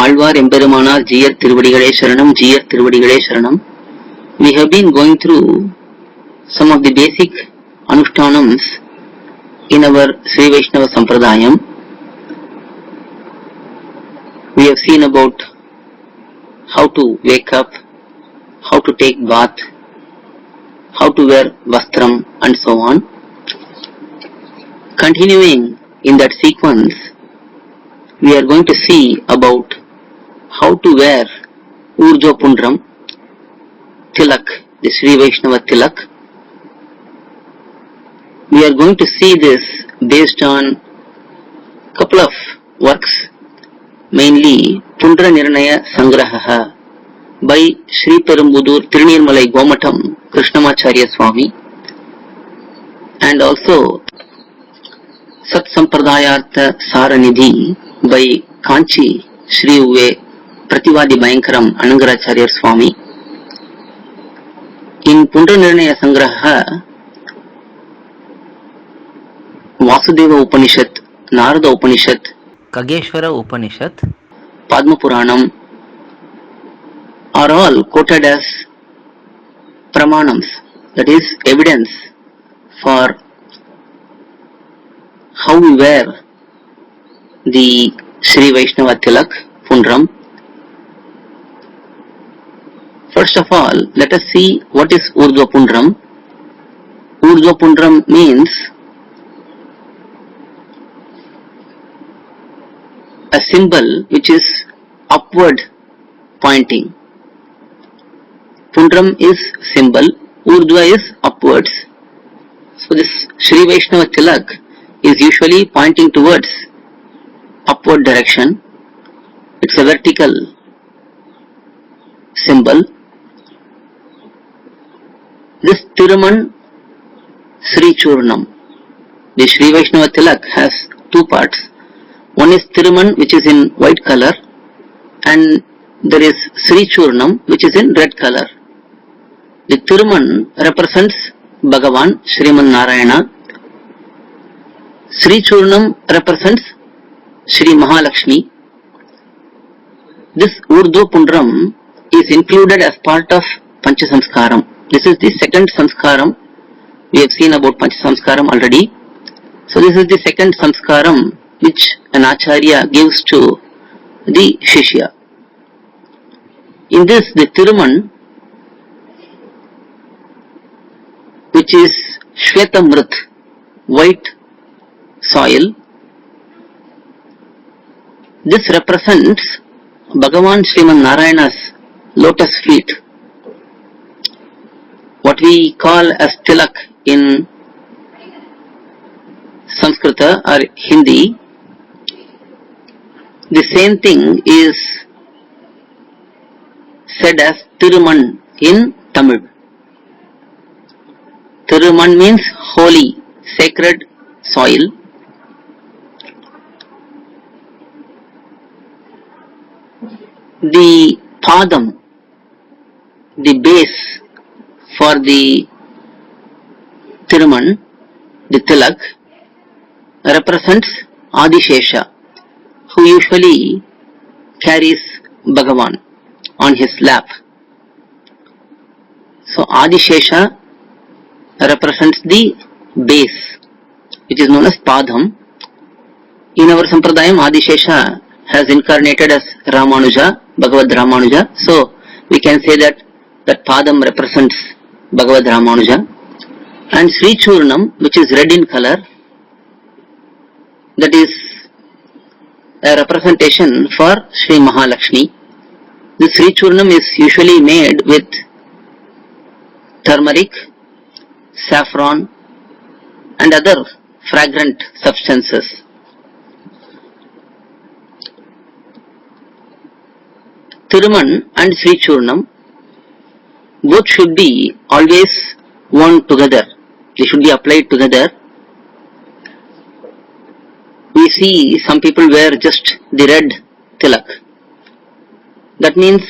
ஆழ்வார் எம்பெருமானார் ஜீயர் திருவடிகளே சரணம், ஜீயர் திருவடிகளே சரணம். We have been going through some of the basic anushtanams in our Sri Vaishnava Sampradayam. We have seen about how to wake up, how to take bath, how to wear vastram and so on. Continuing in that sequence, we are going to see about how to wear Urjva Pundram, Tilak, the Sri Vaishnava Tilak. We are going to see this based on couple of works, mainly Pundra Nirnaya Sangraha by Sri Perumbudur Tirunirmalai Gomatam Krishnamacharya Swami, and also Sat Sampradayartha Saranidhi by Kanchi Sri Uve Prativadi Bhayankaram Anangaracharya Swami. In Pundra Nirnaya Sangraha, Vasudeva Upanishad, Narada Upanishad, Kageshwara Upanishad, Padma Puranam are all quoted as pramanams, that is evidence for how we wear the Sri Vaishnava Tilak, Pundram. First of all, let us see what is Urjva Pundram. Urjva Pundram means a symbol which is upward pointing. Pundram is symbol, Urdhva is upwards. So this Sri Vaishnava Tilak is usually pointing towards upward direction. It's a vertical symbol. This Tiruman Sri Churnam, the Sri Vaishnava Tilak has two parts. One is Tiruman, which is in white color, and there is Sri Churnam, which is in red color. The Tiruman represents Bhagavan, Sriman Narayana. Sri Churnam represents Sri Mahalakshmi. This Urdu Pundram is included as part of Pancha Samskaram. This is the second Samskaram. We have seen about Pancha Samskaram already. So this is the second Samskaram which an Acharya gives to the Shishya. In this, the Tiruman, which is Shvetamrit, white soil, this represents Bhagavan Sriman Narayana's lotus feet, what we call as Tilak in Sanskrita or Hindi. The same thing is said as Tiruman in Tamil. Tiruman means holy, sacred soil. The Padam, the base for the Tiruman, the Tilak, represents Adishesha, who usually carries Bhagavan on his lap. So Adishesha represents the base, which is known as Padam. In our Sampradayam, Adishesha has incarnated as Ramanuja, Bhagavad Ramanuja. So we can say that Padam represents Bhagavad Ramanuja. And Sri Churnam, which is red in color, that is a representation for Sri Mahalakshmi. This Sri Churnam is usually made with turmeric, saffron and other fragrant substances. Tiruman and Sri Churnam both should be always worn together. They should be applied together. We see some people wear just the red tilak. That means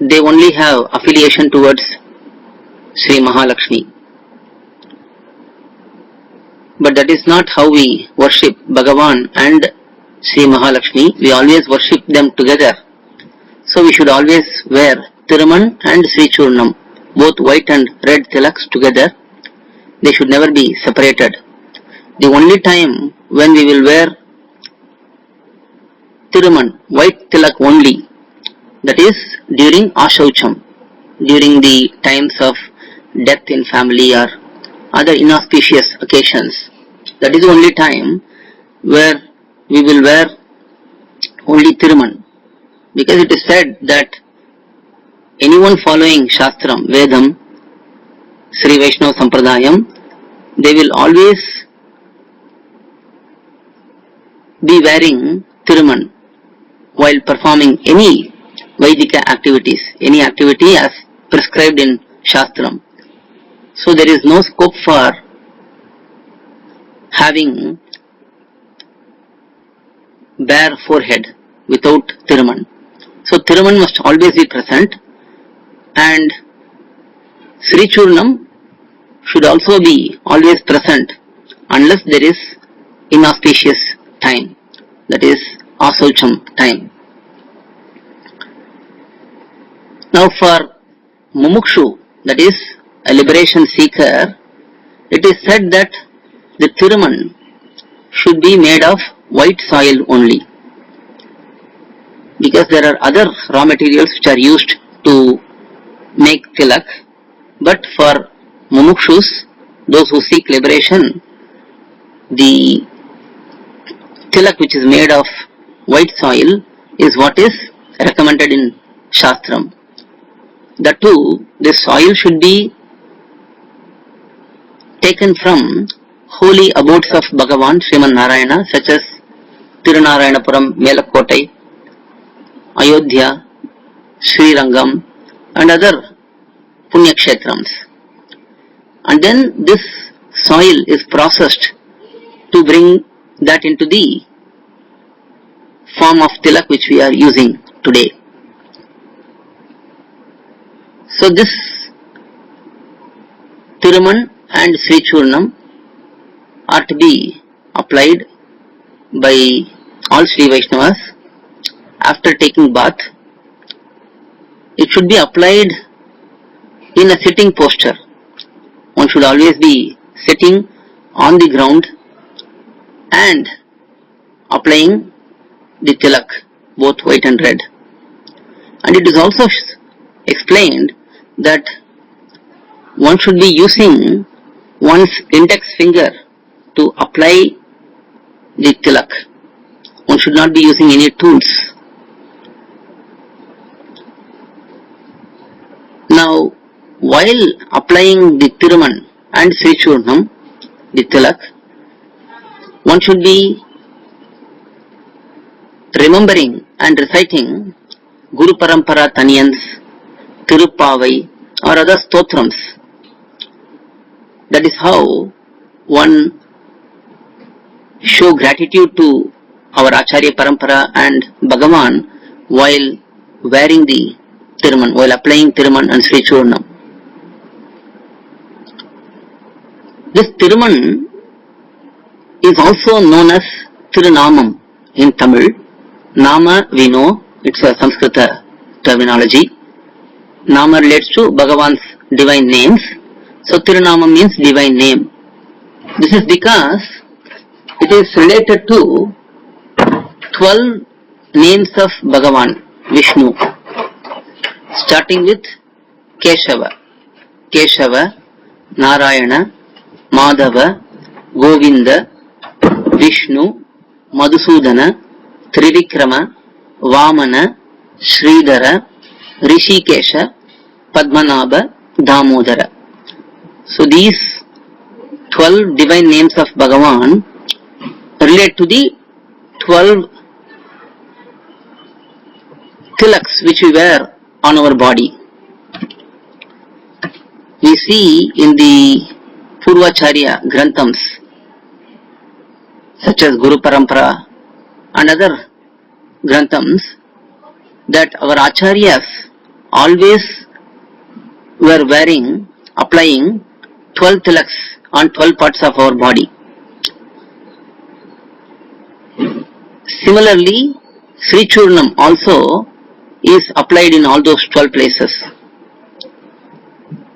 they only have affiliation towards Sri Mahalakshmi. But that is not how we worship Bhagavan and Sri Mahalakshmi. We always worship them together So we should always wear Tiruman and Sri Churnam, both white and red tilaks together. They should never be separated. The only time when we will wear Tiruman, white tilak only, that is during Ashaucham, during the times of death in family or other inauspicious occasions. That is the only time where we will wear only Tiruman, because it is said that anyone following Shastram, Vedam, Sri Vaishnava Sampradayam, they will always be wearing Tiruman while performing any Vaidika activities, any activity as prescribed in Shastram. So there is no scope for having bare forehead without Tiruman. So Tiruman must always be present, and Sri Churnam should also be always present unless there is inauspicious time, that is Asaucham time. Now for Mumukshu, that is a liberation seeker, it is said that the Tiruman should be made of white soil only, because there are other raw materials which are used to make tilak, but for Mumukshus, those who seek liberation, the tilak which is made of white soil is what is recommended in Shastram. That too, this soil should be taken from holy abodes of Bhagavan Sriman Narayana, such as Tirunarayanapuram, Melakkotai, Ayodhya, Sri Rangam and other Punya Kshetrams. And then this soil is processed to bring that into the form of tilak which we are using today. So this Tiruman and Sri Churnam are to be applied by all Sri Vaishnavas after taking bath. It should be applied in a sitting posture. One should always be sitting on the ground and applying the tilak, both white and red. And it is also explained that one should be using one's index finger to apply the tilak. One should not be using any tools. Now, while applying the Tiruman and Sri Churnam, the tilak, one should be remembering and reciting Guru Parampara Taniyans, Tirupavai or other stotrams. That is how one show gratitude to our Acharya Parampara and Bhagavan while wearing the Tiruman, while applying Tiruman and Sri Churnam. This Tiruman is also known as Tirunamam in Tamil. Nama we know, it's a Sanskrita terminology. Nama relates to Bhagavan's divine names. So Tirunamam means divine name. This is because it is related to 12 names of Bhagavan, Vishnu, starting with Keshava, Narayana, Madhava, Govinda, Vishnu, Madhusudana, Trivikrama, Vamana, Sridhara, Rishikesha, Padmanabha, Damodara. So these 12 divine names of Bhagavan relate to the 12 tilaks which we wear on our body. We see in the Purvacharya Granthams such as Guru Parampara and other Granthams that our Acharyas always were applying 12 tilaks on 12 parts of our body. Similarly, Sri Churnam also is applied in all those 12 places.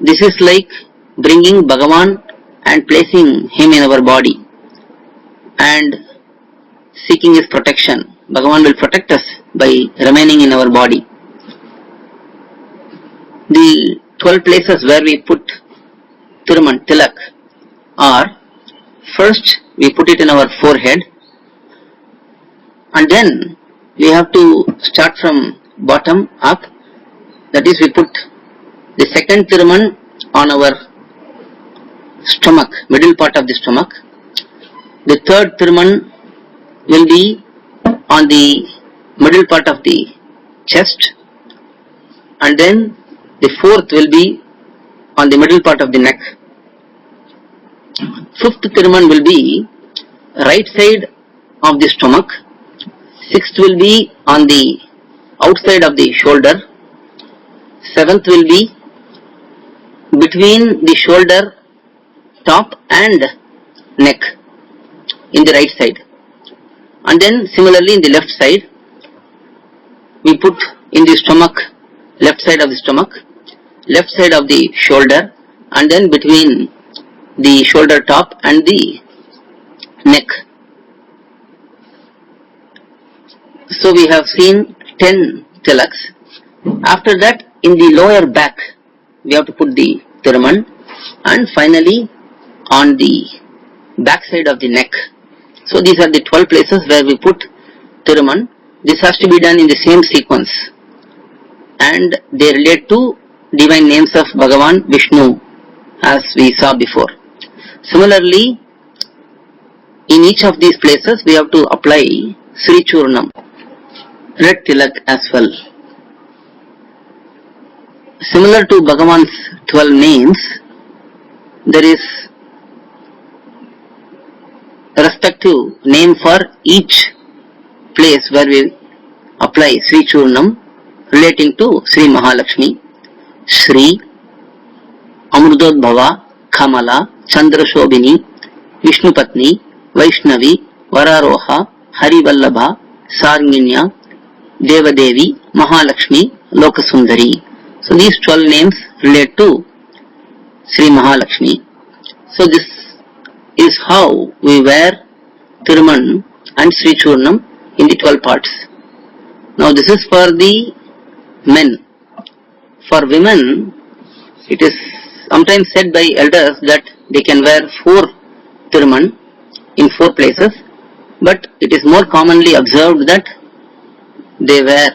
This is like bringing Bhagavan and placing him in our body and seeking his protection. Bhagavan will protect us by remaining in our body. The 12 places where we put Tiruman, Tilak, are first we put it in our forehead, and then we have to start from bottom up. That is, we put the second Tiruman on our stomach, middle part of the stomach. The third Tiruman will be on the middle part of the chest, and then the fourth will be on the middle part of the neck. Fifth Tiruman will be right side of the stomach. Sixth will be on the outside of the shoulder. Seventh will be between the shoulder, top and neck in the right side. And then similarly in the left side, we put in the stomach, left side of the stomach, left side of the shoulder, and then between the shoulder top and the neck. So we have seen 10 tilaks. After that, in the lower back, we have to put the Tiruman, and finally on the back side of the neck. So these are the 12 places where we put Tiruman. This has to be done in the same sequence, and they relate to divine names of Bhagavan Vishnu, as we saw before. Similarly, in each of these places we have to apply Sri Churnam, red tilak as well. Similar to Bhagavan's 12 names, there is a respective name for each place where we apply Sri Churnam relating to Sri Mahalakshmi. Sri, Amrudodbhava, Kamala, Chandrashobhini, Vishnupatni, Vaishnavi, Vararoha, Harivallabha, Sarnginya, Devadevi, Mahalakshmi, Lokasundari. So these 12 names relate to Sri Mahalakshmi. So this is how we wear Tiruman and Sri Churnam in the 12 parts. Now this is for the men. For women, it is sometimes said by elders that they can wear 4 Tiruman in 4 places, but it is more commonly observed that they wear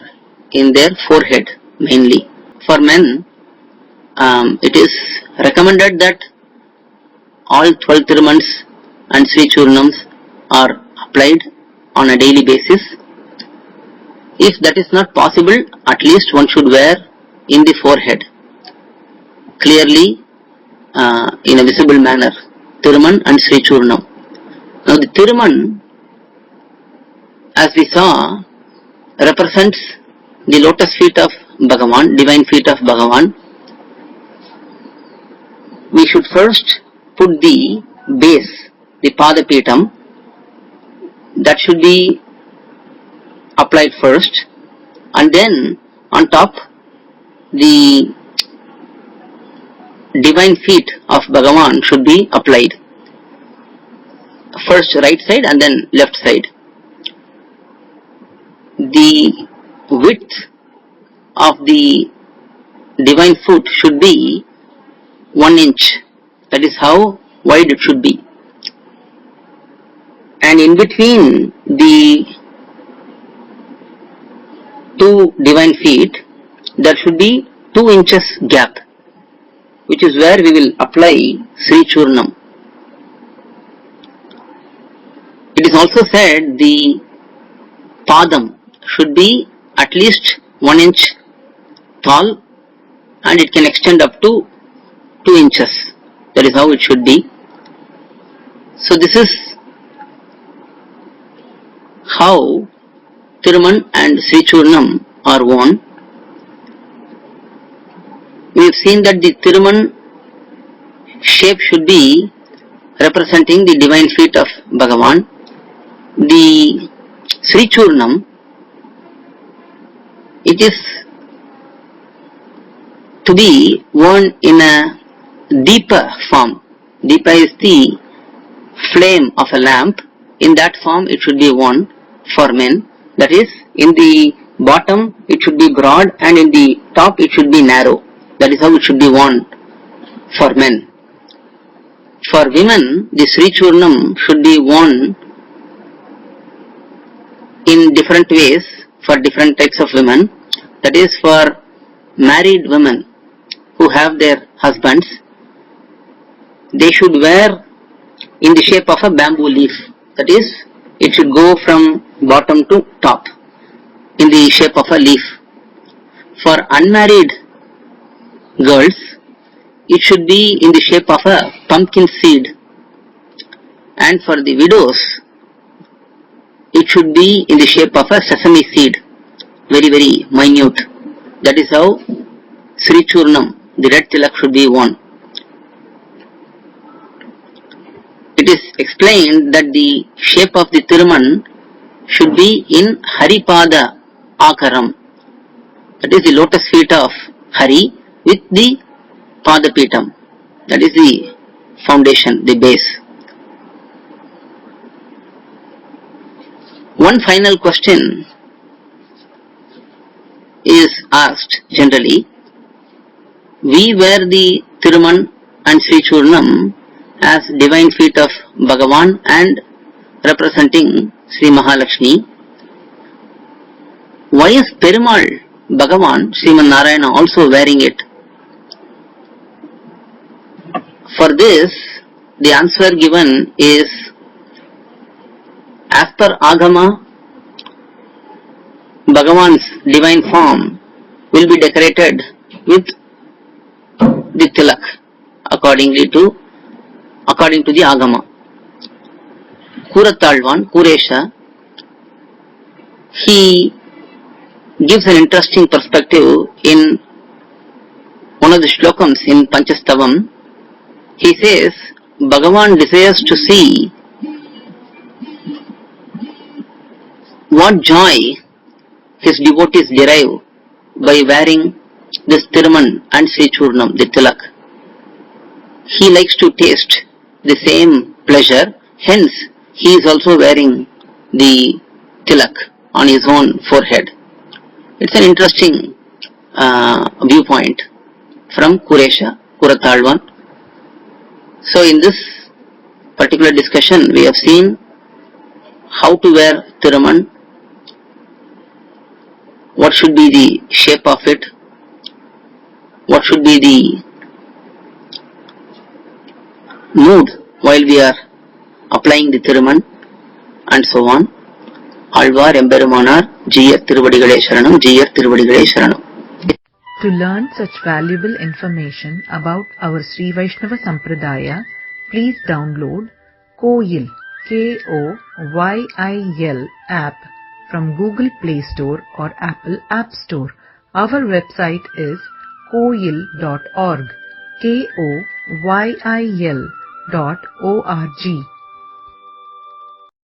in their forehead mainly. For men, it is recommended that all 12 Tirumans and Sri Churnams are applied on a daily basis. If that is not possible, at least one should wear in the forehead, clearly in a visible manner, Tiruman and Sri Churnam. Now the Tiruman, as we saw, represents the lotus feet of Bhagavan, divine feet of Bhagavan. We should first put the base, the Padapitam, that should be applied first, and then on top the divine feet of Bhagavan should be applied. First right side and then left side. The width of the divine foot should be 1 inch. That is how wide it should be. And in between the 2 divine feet, there should be 2 inches gap, which is where we will apply Sri Churnam. It is also said the Padam should be at least 1 inch tall, and it can extend up to 2 inches. That is how it should be. So this is how Tiruman and Sri Churnam are worn. We have seen that the Tiruman shape should be representing the divine feet of Bhagavan. The Sri Churnam, it which is to be worn in a deeper form. Deepa is the flame of a lamp. In that form it should be worn for men. That is, in the bottom it should be broad and in the top it should be narrow. That is how it should be worn for men. For women, the Sri Churnam should be worn in different ways for different types of women. That is, for married women who have their husbands, they should wear in the shape of a bamboo leaf. That is, it should go from bottom to top in the shape of a leaf. For unmarried girls, it should be in the shape of a pumpkin seed. And for the widows, it should be in the shape of a sesame seed. Very, very minute. That is how Sri Churnam, the red tilak, should be worn. It is explained that the shape of the Tiruman should be in Haripada Akaram. That is the lotus feet of Hari with the Padapitam. That is the foundation, the base. One final question is asked generally. We wear the Tiruman and Sri Churnam as divine feet of Bhagavan and representing Sri Mahalakshmi. Why is Perumal, Bhagavan, Sriman Narayana also wearing it? For this, the answer given is, as per Agama, Bhagavan's divine form will be decorated with the tilak according to the Agama. Kuratalvan, Kuresha, he gives an interesting perspective in one of the shlokams in Panchastavam. He says, Bhagavan desires to see what joy his devotees derive by wearing this Tiruman and Sri Churnam, the tilak. He likes to taste the same pleasure, hence he is also wearing the tilak on his own forehead. It's an interesting viewpoint from Kuresha, Kuratalvan. So in this particular discussion, we have seen how to wear Tiruman, what should be the shape of it, what should be the mood while we are applying the Tiruman, and so on. Alvar Emberumanar, Jiyar Tiruvadigalai Sharanam, Jiyar Tiruvadigalai Sharanam. To learn such valuable information about our Sri Vaishnava Sampradaya, please download Koyil, K-O-Y-I-L app from Google Play Store or Apple App Store. Our website is koyil.org, Koyil.org.